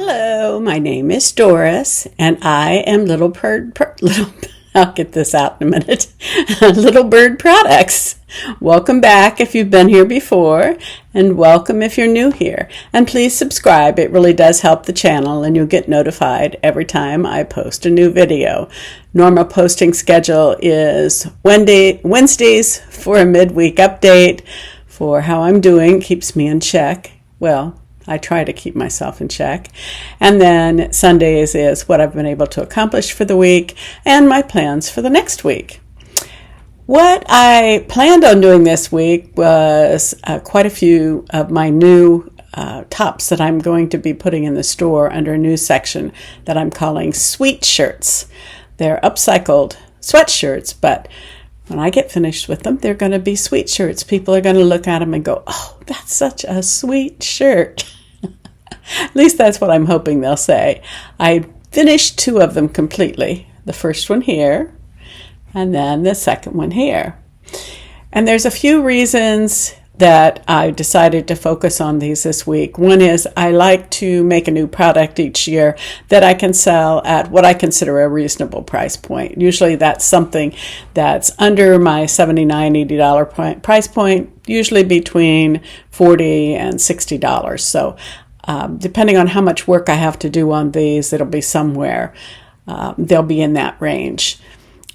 Hello, my name is Doris, and I am I'll get this out in a minute, Little Bird Products. Welcome back if you've been here before, and welcome if you're new here. And please subscribe, it really does help the channel, and you'll get notified every time I post a new video. Normal posting schedule is Wednesdays for a midweek update for how I'm doing, keeps me in check. Well, I try to keep myself in check. And then Sundays is what I've been able to accomplish for the week and my plans for the next week. What I planned on doing this week was quite a few of my new tops that I'm going to be putting in the store under a new section that I'm calling sweatshirts. They're upcycled sweatshirts, but when I get finished with them, they're going to be sweatshirts. People are going to look at them and go, "Oh, that's such a sweet shirt." At least that's what I'm hoping they'll say. I finished 2 of them completely. The first one here, and then the second one here. And there's a few reasons that I decided to focus on these this week. One is I like to make a new product each year that I can sell at what I consider a reasonable price point. Usually that's something that's under my $79, $80 price point, usually between $40 and $60. So depending on how much work I have to do on these, it'll be somewhere. They'll be in that range.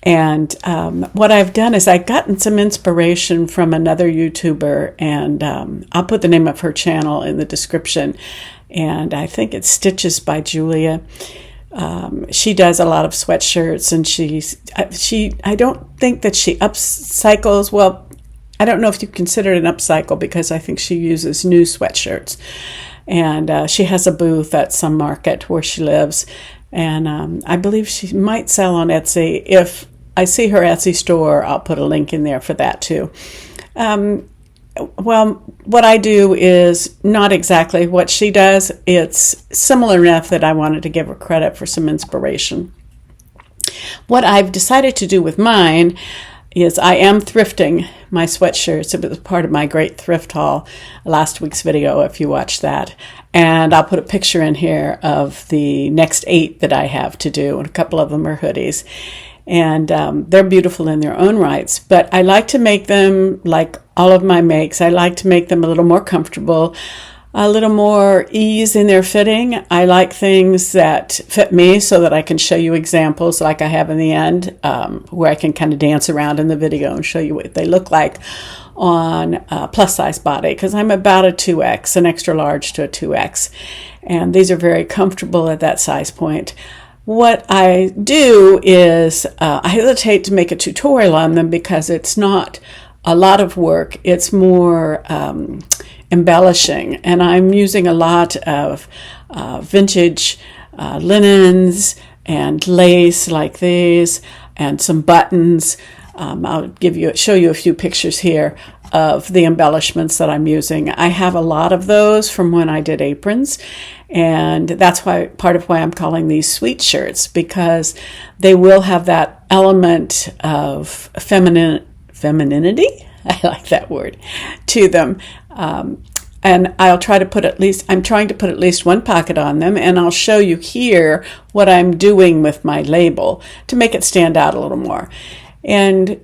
And what I've done is I've gotten some inspiration from another YouTuber, and I'll put the name of her channel in the description. And I think it's Stitches by Julia. She does a lot of sweatshirts, and I don't think that she upcycles. Well, I don't know if you consider it an upcycle because I think she uses new sweatshirts. And she has a booth at some market where she lives. And I believe she might sell on Etsy. If I see her Etsy store, I'll put a link in there for that too. Well, what I do is not exactly what she does. It's similar enough that I wanted to give her credit for some inspiration. What I've decided to do with mine is I am thrifting my sweatshirts. It was part of my great thrift haul, last week's video, if you watched that. And I'll put a picture in here of the next 8 that I have to do, and a couple of them are hoodies. And they're beautiful in their own rights, but I like to make them, like all of my makes, I like to make them a little more comfortable, a little more ease in their fitting. I like things that fit me so that I can show you examples like I have in the end, where I can kind of dance around in the video and show you what they look like on a plus size body, because I'm about a 2X, an extra large to a 2X, and these are very comfortable at that size point. What I do is I hesitate to make a tutorial on them because it's not a lot of work. It's more embellishing, and I'm using a lot of vintage linens and lace like these, and some buttons. I'll show you a few pictures here of the embellishments that I'm using. I have a lot of those from when I did aprons, and that's part of why I'm calling these sweatshirts, because they will have that element of femininity. I like that word, to them. And I'm trying to put at least one pocket on them, and I'll show you here what I'm doing with my label to make it stand out a little more. And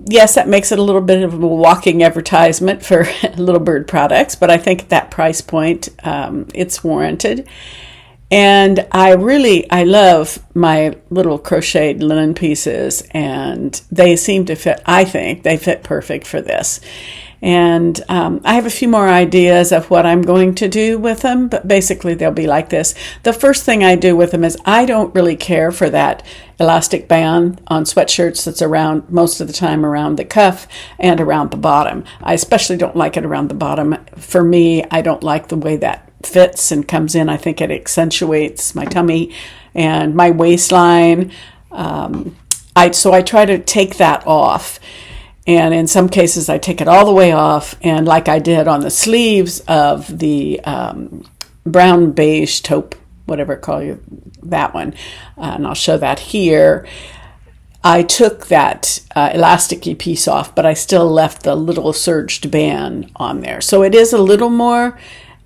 yes, that makes it a little bit of a walking advertisement for Little Bird Products, but I think at that price point, it's warranted. And I love my little crocheted linen pieces, and they seem to fit, I think they fit perfect for this. And I have a few more ideas of what I'm going to do with them, but basically they'll be like this. The first thing I do with them is I don't really care for that elastic band on sweatshirts that's around most of the time around the cuff and around the bottom. I especially don't like it around the bottom. For me, I don't like the way that fits and comes in. I think it accentuates my tummy and my waistline. So I try to take that off. And in some cases, I take it all the way off. And like I did on the sleeves of the brown beige taupe, whatever call you that one, and I'll show that here. I took that elasticy piece off, but I still left the little serged band on there. So it is a little more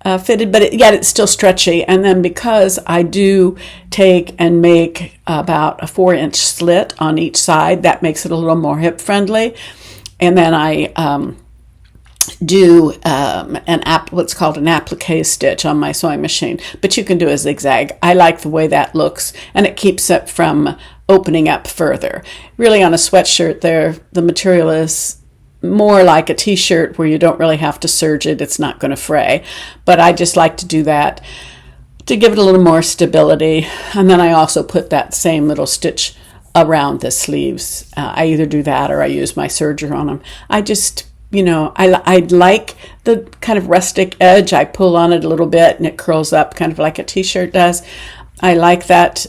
fitted, but yet it's still stretchy. And then because I do take and make about a 4-inch slit on each side, that makes it a little more hip friendly. And then I do what's called an applique stitch on my sewing machine, but you can do a zigzag. I like the way that looks, and it keeps it from opening up further. Really, on a sweatshirt the material is more like a t-shirt where you don't really have to serge it. It's not going to fray, but I just like to do that to give it a little more stability. And then I also put that same little stitch around the sleeves. I either do that or I use my serger on them. I just, I like the kind of rustic edge. I pull on it a little bit and it curls up kind of like a t-shirt does. I like that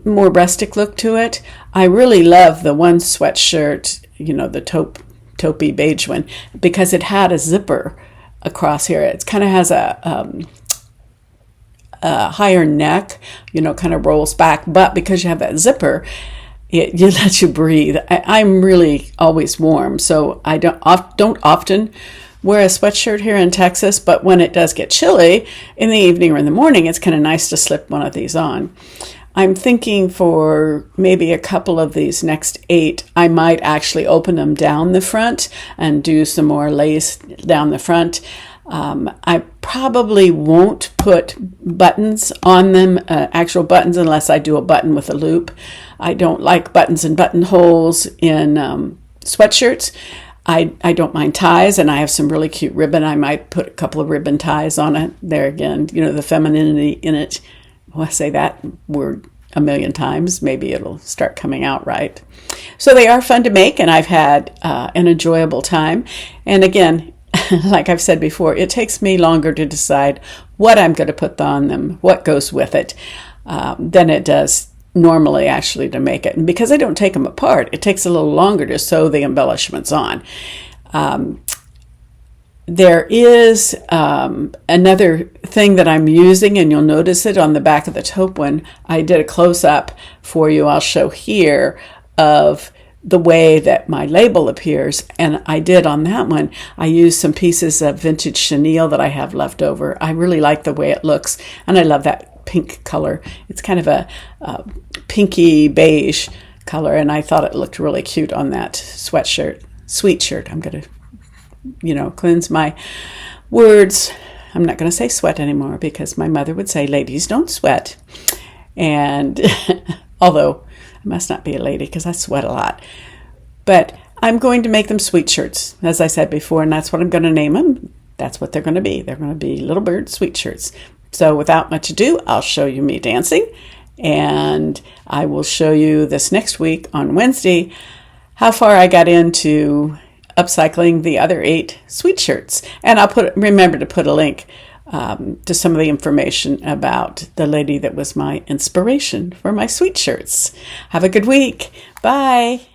more rustic look to it. I really love the one sweatshirt, the taupey beige one, because it had a zipper across here. It kind of has a higher neck, kind of rolls back, but because you have that zipper, it lets you breathe. I'm really always warm, so I don't often wear a sweatshirt here in Texas, but when it does get chilly in the evening or in the morning, it's kind of nice to slip one of these on. I'm thinking for maybe a couple of these next 8, I might actually open them down the front and do some more lace down the front. I probably won't put buttons on them, actual buttons, unless I do a button with a loop. I don't like buttons and buttonholes in sweatshirts. I don't mind ties, and I have some really cute ribbon. I might put a couple of ribbon ties on it. There again, the femininity in it. Well, I say that word a million times. Maybe it'll start coming out right. So they are fun to make, and I've had an enjoyable time. And again, like I've said before, it takes me longer to decide what I'm going to put on them, what goes with it, than it does normally actually to make it. And because I don't take them apart, it takes a little longer to sew the embellishments on. There is another thing that I'm using, and you'll notice it on the back of the taupe one. I did a close-up for you. I'll show here of the way that my label appears, and I did on that one. I used some pieces of vintage chenille that I have left over. I really like the way it looks, and I love that pink color. It's kind of a pinky beige color, and I thought it looked really cute on that sweet shirt. I'm going to cleanse my words. I'm not going to say sweat anymore because my mother would say, ladies don't sweat. And although I must not be a lady because I sweat a lot. But I'm going to make them sweet shirts, as I said before, and that's what I'm going to name them. That's what they're going to be. They're going to be little bird sweet shirts. So without much ado, I'll show you me dancing. And I will show you this next week on Wednesday how far I got into upcycling the other 8 sweet shirts. And I'll remember to put a link to some of the information about the lady that was my inspiration for my sweet shirts. Have a good week. Bye.